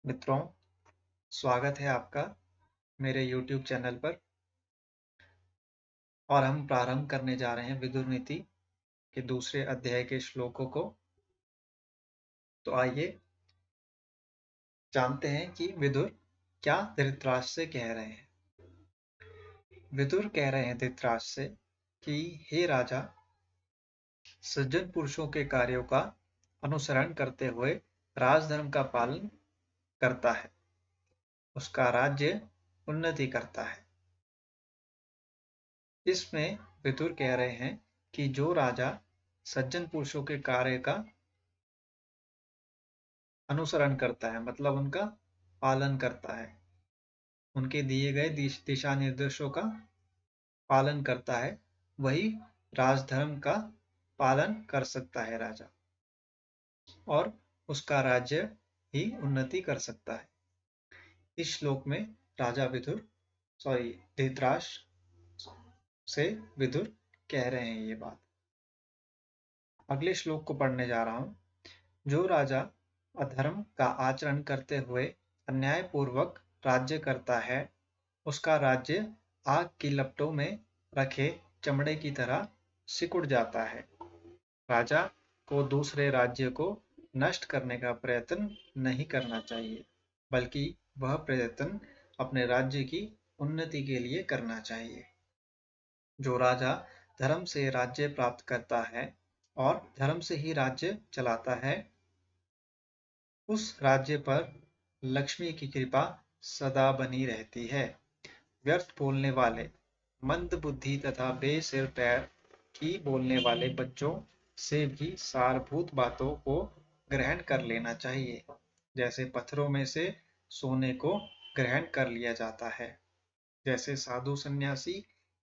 मित्रों, स्वागत है आपका मेरे YouTube चैनल पर। और हम प्रारंभ करने जा रहे हैं विदुर नीति के दूसरे अध्याय के श्लोकों को। तो आइए जानते हैं कि विदुर क्या धृतराष्ट्र से कह रहे हैं। विदुर कह रहे हैं धृतराष्ट्र से कि हे राजा, सज्जन पुरुषों के कार्यों का अनुसरण करते हुए राजधर्म का पालन करता है, उसका राज्य उन्नति करता है। इसमें विदुर कह रहे हैं कि जो राजा सज्जन पुरुषों के कार्य का अनुसरण करता है, मतलब उनका पालन करता है, उनके दिए गए दिशा निर्देशों का पालन करता है, वही राजधर्म का पालन कर सकता है राजा, और उसका राज्य ही उन्नति कर सकता है। इस श्लोक में राजा धृतराष्ट्र से विदुर कह रहे हैं ये बात। अगले श्लोक को पढ़ने जा रहा हूं। जो राजा अधर्म का आचरण करते हुए अन्यायपूर्वक राज्य करता है, उसका राज्य आग की लपटों में रखे चमड़े की तरह सिकुड़ जाता है। राजा को दूसरे राज्य को नष्ट करने का प्रयत्न नहीं करना चाहिए, बल्कि वह प्रयत्न अपने राज्य की उन्नति के लिए करना चाहिए। जो राजा धर्म से राज्य प्राप्त करता है और धर्म से ही राज्य चलाता है, उस राज्य पर लक्ष्मी की कृपा सदा बनी रहती है। व्यर्थ बोलने वाले, मंद बुद्धि तथा बेसिर पैर की बोलने वाले बच्चों से भी सारभूत बातों को ग्रहण कर लेना चाहिए, जैसे पत्थरों में से सोने को ग्रहण कर लिया जाता है। जैसे साधु सन्यासी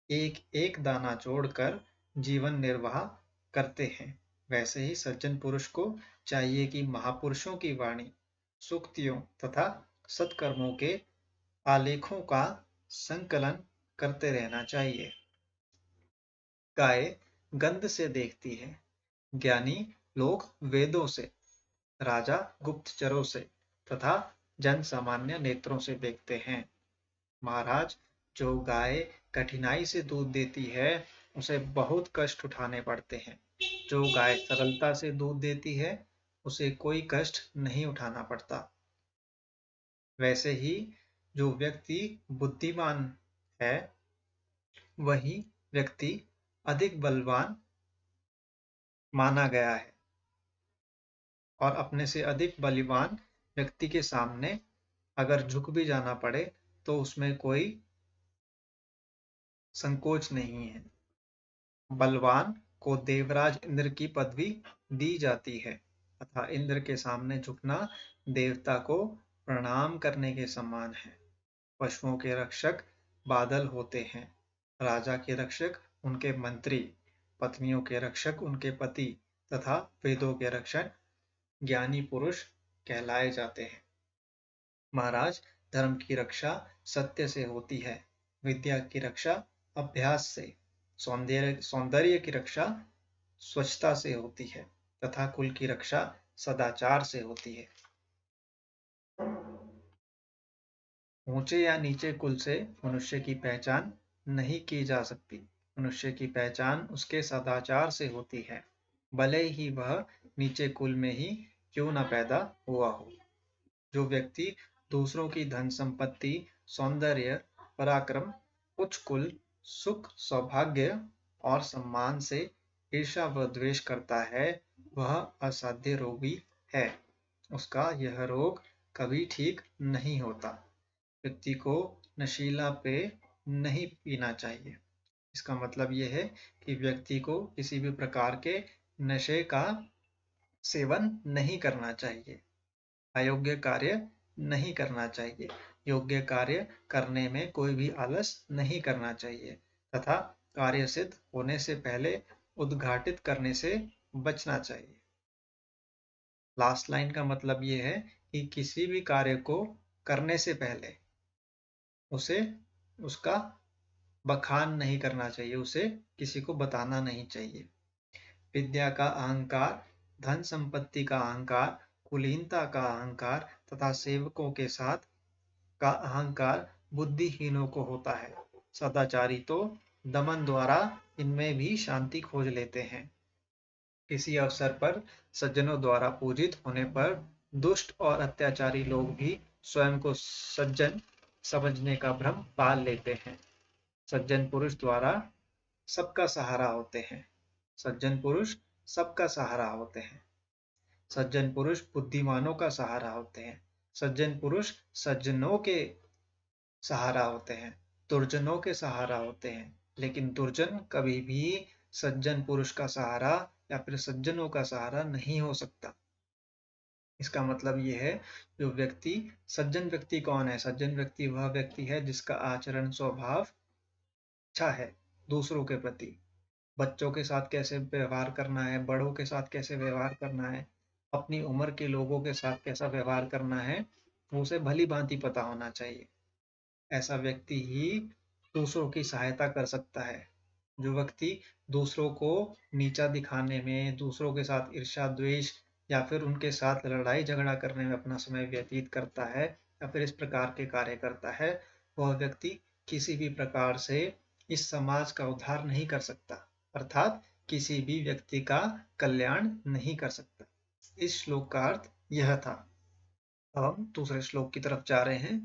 एक एक दाना जोड़कर जीवन निर्वाह करते हैं, वैसे ही सज्जन पुरुष को चाहिए कि महापुरुषों की वाणी, सूक्तियों तथा सत्कर्मों के आलेखों का संकलन करते रहना चाहिए। गाय गंध से देखती है, ज्ञानी लोग वेदों से, राजा गुप्तचरों से तथा जन सामान्य नेत्रों से देखते हैं। महाराज, जो गाय कठिनाई से दूध देती है, उसे बहुत कष्ट उठाने पड़ते हैं। जो गाय सरलता से दूध देती है, उसे कोई कष्ट नहीं उठाना पड़ता। वैसे ही जो व्यक्ति बुद्धिमान है, वही व्यक्ति अधिक बलवान माना गया है, और अपने से अधिक बलवान व्यक्ति के सामने अगर झुक भी जाना पड़े तो उसमें कोई संकोच नहीं है। बलवान को देवराज इंद्र की पदवी दी जाती है तथा इंद्र के सामने झुकना देवता को प्रणाम करने के समान है। पशुओं के रक्षक बादल होते हैं, राजा के रक्षक उनके मंत्री, पत्नियों के रक्षक उनके पति तथा वेदों के रक्षक ज्ञानी पुरुष कहलाए जाते हैं। महाराज, धर्म की रक्षा सत्य से होती है, विद्या की रक्षा अभ्यास से, सौंदर्य की रक्षा स्वच्छता से होती है तथा कुल की रक्षा सदाचार से होती है। ऊंचे या नीचे कुल से मनुष्य की पहचान नहीं की जा सकती। मनुष्य की पहचान उसके सदाचार से होती है, भले ही वह नीचे कुल में ही क्यों न पैदा हुआ हो। जो व्यक्ति दूसरों की धन संपत्ति, सौंदर्य, पराक्रम, उच्च कुल, सुख, सौभाग्य और सम्मान से ईर्ष्या व द्वेष करता है, वह असाध्य रोगी है। उसका यह रोग कभी ठीक नहीं होता। व्यक्ति को नशीला पेय नहीं पीना चाहिए। इसका मतलब यह है कि व्यक्ति को किसी भी प्रकार के नशे का सेवन नहीं करना चाहिए। अयोग्य कार्य नहीं करना चाहिए। योग्य कार्य करने में कोई भी आलस नहीं करना चाहिए तथा कार्य सिद्ध होने से पहले उद्घाटित करने से बचना चाहिए। लास्ट लाइन का मतलब ये है कि किसी भी कार्य को करने से पहले उसे उसका बखान नहीं करना चाहिए, उसे किसी को बताना नहीं चाहिए। विद्या का अहंकार, धन संपत्ति का अहंकार कुलीनता का अहंकार तथा सेवकों के साथ का अहंकार बुद्धिहीनों को होता है। सदाचारी तो दमन द्वारा इनमें भी शांति खोज लेते हैं। किसी अवसर पर सज्जनों द्वारा पूजित होने पर दुष्ट और अत्याचारी लोग भी स्वयं को सज्जन समझने का भ्रम पाल लेते हैं। सज्जन पुरुष द्वारा सबका सहारा होते हैं। सज्जन पुरुष सबका सहारा होते हैं। सज्जन पुरुष बुद्धिमानों का सहारा होते हैं। सज्जन पुरुष सज्जनों के सहारा होते हैं, दुर्जनों के सहारा होते हैं, लेकिन दुर्जन कभी भी सज्जन पुरुष का सहारा या फिर सज्जनों का सहारा नहीं हो सकता। इसका मतलब ये है, जो व्यक्ति सज्जन व्यक्ति कौन है? सज्जन व्यक्ति वह व्यक्ति है जिसका आचरण स्वभाव अच्छा है दूसरों के प्रति। बच्चों के साथ कैसे व्यवहार करना है, बड़ों के साथ कैसे व्यवहार करना है, अपनी उम्र के लोगों के साथ कैसा व्यवहार करना है, उसे भली भांति पता होना चाहिए। ऐसा व्यक्ति ही दूसरों की सहायता कर सकता है। जो व्यक्ति दूसरों को नीचा दिखाने में, दूसरों के साथ ईर्ष्या द्वेष या फिर उनके साथ लड़ाई झगड़ा करने में अपना समय व्यतीत करता है या फिर इस प्रकार के कार्य करता है, वह व्यक्ति किसी भी प्रकार से इस समाज का उद्धार नहीं कर सकता, अर्थात किसी भी व्यक्ति का कल्याण नहीं कर सकता। इस श्लोक का अर्थ यह था। अब हम दूसरे श्लोक की तरफ जा रहे हैं।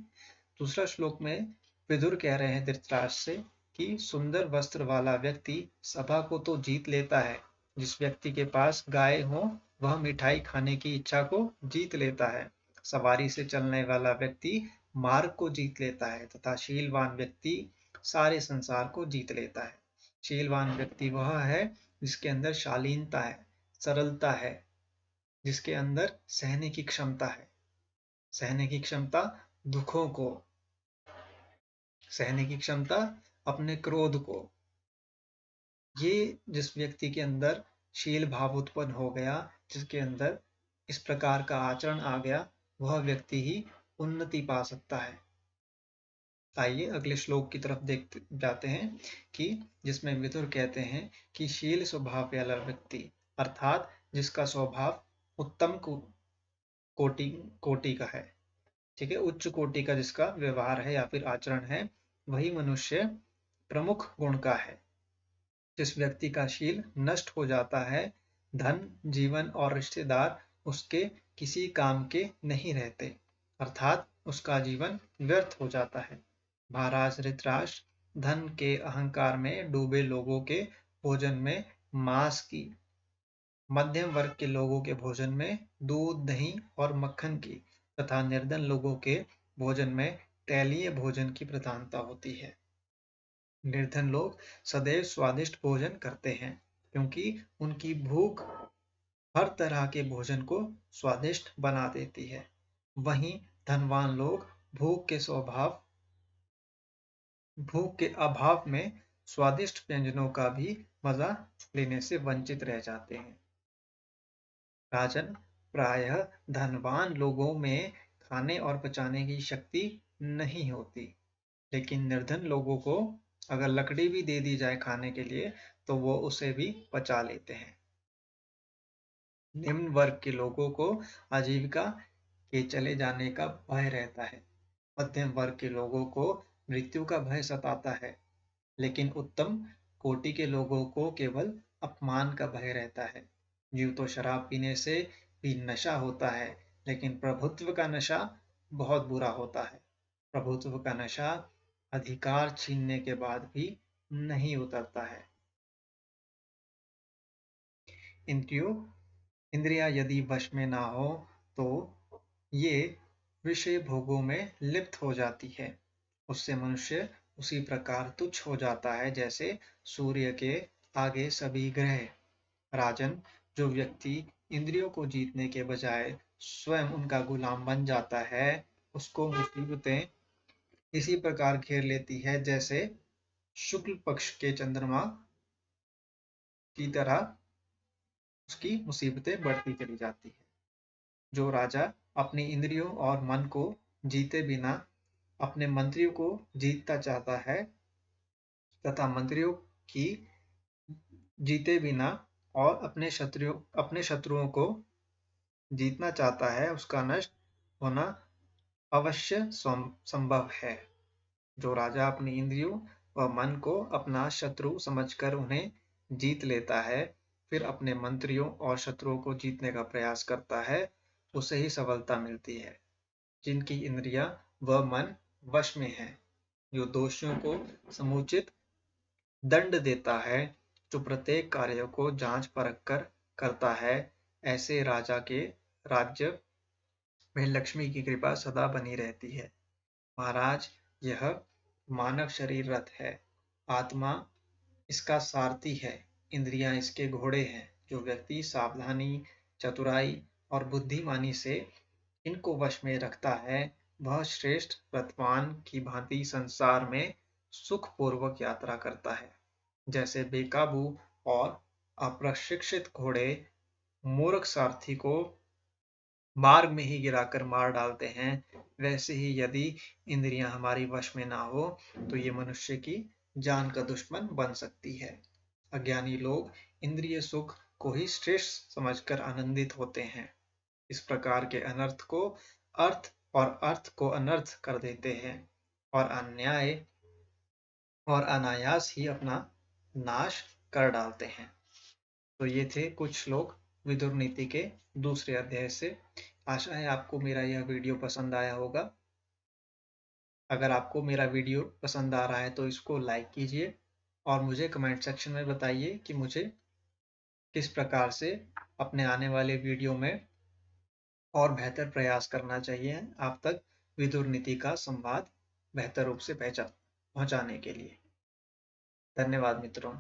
दूसरा श्लोक में विदुर कह रहे हैं धृतराष्ट्र से कि सुंदर वस्त्र वाला व्यक्ति सभा को तो जीत लेता है, जिस व्यक्ति के पास गाय हो वह मिठाई खाने की इच्छा को जीत लेता है। सवारी से चलने वाला व्यक्ति मार्ग को जीत लेता है तथा शीलवान व्यक्ति सारे संसार को जीत लेता है। शीलवान व्यक्ति वह है जिसके अंदर शालीनता है, सरलता है, जिसके अंदर सहने की क्षमता है। सहने की क्षमता दुखों को, सहने की क्षमता अपने क्रोध को। ये जिस व्यक्ति के अंदर शील भाव उत्पन्न हो गया, जिसके अंदर इस प्रकार का आचरण आ गया, वह व्यक्ति ही उन्नति पा सकता है। आइए अगले श्लोक की तरफ देखते जाते हैं कि जिसमें विदुर कहते हैं कि शील स्वभाव वाला व्यक्ति, अर्थात जिसका स्वभाव उत्तम कोटि कोटि का है, ठीक है, उच्च कोटि का जिसका व्यवहार है या फिर आचरण है, वही मनुष्य प्रमुख गुण का है। जिस व्यक्ति का शील नष्ट हो जाता है, धन, जीवन और रिश्तेदार उसके किसी काम के नहीं रहते, अर्थात उसका जीवन व्यर्थ हो जाता है। महाराज धृतराष्ट्र धन के अहंकार में डूबे लोगों के भोजन में मांस की, मध्यम वर्ग के लोगों के भोजन में दूध, दही और मक्खन की तथा निर्धन लोगों के भोजन में तैलीय भोजन की प्रधानता होती है। निर्धन लोग सदैव स्वादिष्ट भोजन करते हैं क्योंकि उनकी भूख हर तरह के भोजन को स्वादिष्ट बना देती है। वहीं धनवान लोग भूख के अभाव में स्वादिष्ट व्यंजनों का भी मजा लेने से वंचित रह जाते हैं। राजन, प्रायः धनवान लोगों में खाने और पचाने की शक्ति नहीं होती, लेकिन निर्धन लोगों को अगर लकड़ी भी दे दी जाए खाने के लिए तो वो उसे भी पचा लेते हैं। निम्न वर्ग के लोगों को आजीविका के चले जाने का भय रहता है। मध्यम वर्ग के लोगों को मृत्यु का भय सताता है, लेकिन उत्तम कोटि के लोगों को केवल अपमान का भय रहता है। यूं तो शराब पीने से भी नशा होता है, लेकिन प्रभुत्व का नशा बहुत बुरा होता है। प्रभुत्व का नशा अधिकार छीनने के बाद भी नहीं उतरता है। इंद्रियां यदि वश में ना हो तो ये विषय भोगों में लिप्त हो जाती है। उससे मनुष्य उसी प्रकार तुच्छ हो जाता है जैसे सूर्य के आगे सभी ग्रह। राजन, जो व्यक्ति इंद्रियों को जीतने के बजाय स्वयं उनका गुलाम बन जाता है, उसको मुसीबतें इसी प्रकार घेर लेती है जैसे शुक्ल पक्ष के चंद्रमा की तरह उसकी मुसीबतें बढ़ती चली जाती है। जो राजा अपनी इंद्रियों और मन को जीते बिना अपने मंत्रियों को जीतता चाहता है तथा मंत्रियों की जीते बिना और अपने शत्रुओं को जीतना चाहता है उसका नष्ट होना अवश्य संभव है। जो राजा अपनी इंद्रियों व मन को अपना शत्रु समझकर उन्हें जीत लेता है, फिर अपने मंत्रियों और शत्रुओं को जीतने का प्रयास करता है, उसे ही सफलता मिलती है। जिनकी इंद्रियां व मन वश में है, जो दोषियों को समुचित दंड देता है, जो प्रत्येक कार्य को जांच परख कर करता है, ऐसे राजा के राज्य में लक्ष्मी की कृपा सदा बनी रहती है। महाराज, यह मानव शरीर रथ है, आत्मा इसका सारथी है, इंद्रियां इसके घोड़े हैं। जो व्यक्ति सावधानी, चतुराई और बुद्धिमानी से इनको वश में रखता है, वह श्रेष्ठ रथवान की भांति संसार में सुखपूर्वक यात्रा करता है। जैसे बेकाबू और अप्रशिक्षित घोड़े मूर्ख सारथी को मार्ग में ही गिराकर मार डालते हैं, वैसे ही यदि इंद्रियां हमारी वश में ना हो तो ये मनुष्य की जान का दुश्मन बन सकती है। अज्ञानी लोग इंद्रिय सुख को ही श्रेष्ठ समझकर आनंदित होते हैं। इस प्रकार के अनर्थ को अर्थ और अर्थ को अनर्थ कर देते हैं और अन्याय और अनायास ही अपना नाश कर डालते हैं। तो ये थे कुछ श्लोक विदुर नीति के दूसरे अध्याय से। आशा है आपको मेरा यह वीडियो पसंद आया होगा। अगर आपको मेरा वीडियो पसंद आ रहा है तो इसको लाइक कीजिए और मुझे कमेंट सेक्शन में बताइए कि मुझे किस प्रकार से अपने आने वाले वीडियो में और बेहतर प्रयास करना चाहिए आप तक विदुर नीति का संवाद बेहतर रूप से पहुंचाने के लिए। धन्यवाद मित्रों।